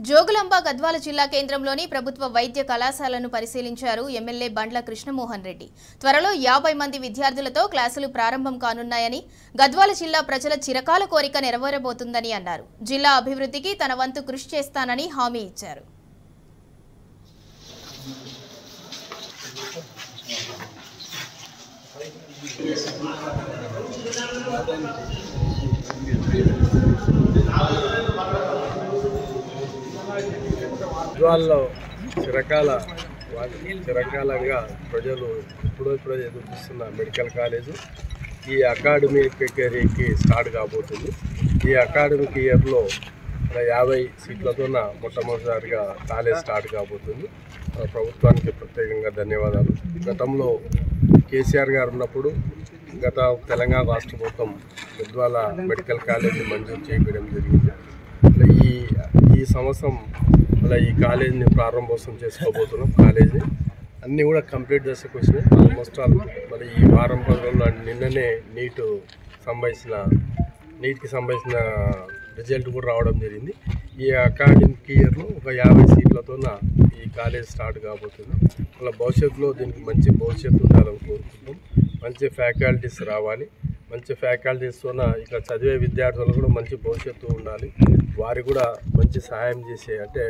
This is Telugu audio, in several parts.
జోగులాంబ గద్వాల జిల్లా కేంద్రంలోని ప్రభుత్వ వైద్య కళాశాలను పరిశీలించారు ఎమ్మెల్యే బండ్ల కృష్ణమోహన్ రెడ్డి. త్వరలో 50 మంది విద్యార్థులతో క్లాసులు ప్రారంభం కానున్నాయని, గద్వాల జిల్లా ప్రజల చిరకాల కోరిక నెరవేరబోతుందని అన్నారు. జిల్లా అభివృద్ధికి తన వంతు కృషి చేస్తానని హామీ ఇచ్చారు. గద్వాలలో చిరకాలంగా ప్రజలు ఇప్పుడో ఎదురు చూస్తున్న మెడికల్ కాలేజు ఈ అకాడమిక్ కెరీర్కి స్టార్ట్ కాబోతుంది. ఈ అకాడమిక్ ఇయర్లో 50 సీట్లతో మొట్టమొదటిసారిగా కాలేజ్ స్టార్ట్ కాబోతుంది. ప్రభుత్వానికి ప్రత్యేకంగా ధన్యవాదాలు. గతంలో కేసీఆర్ గారు ఉన్నప్పుడు తెలంగాణ రాష్ట్ర ప్రభుత్వం గద్వాల మెడికల్ కాలేజీ మంజూరు చేయడం జరిగింది. ఈ సంవత్సరం ఈ కాలేజీని ప్రారంభోత్సవం చేసుకోబోతున్నాం. కాలేజీ అన్నీ కూడా కంప్లీట్ దశకు వచ్చినాయి. ఆల్మోస్ట్ ఆల్ ఈ వారం రోజుల్లో నిన్ననే నీట్కి సంబంధించిన రిజల్ట్ కూడా రావడం జరిగింది. ఈ అకాడమిక్ ఇయర్లో 50 సీట్లతో ఈ కాలేజ్ స్టార్ట్ కాబోతుంది. భవిష్యత్తులో దీనికి మంచి భవిష్యత్తు ఉండాలని కోరుకుంటాం. మంచి ఫ్యాకల్టీస్ రావాలి. మంచి ఫ్యాకల్టీస్తో ఇక్కడ చదివే విద్యార్థులు కూడా మంచి భవిష్యత్తు ఉండాలి. వారికి కూడా మంచి సహాయం చేసే, అంటే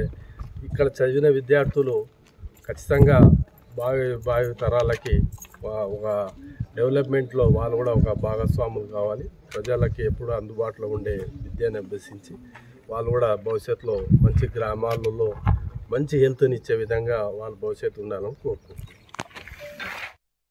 ఇక్కడ చదివిన విద్యార్థులు ఖచ్చితంగా భావి తరాలకి ఒక డెవలప్మెంట్లో వాళ్ళు కూడా ఒక భాగస్వాములు కావాలి. ప్రజలకి ఎప్పుడూ అందుబాటులో ఉండే విద్యను అభ్యసించి వాళ్ళు కూడా భవిష్యత్తులో మంచి గ్రామాలలో మంచి హెల్త్ని ఇచ్చే విధంగా వాళ్ళ భవిష్యత్తు ఉండాలని కోరుకుంటున్నాం.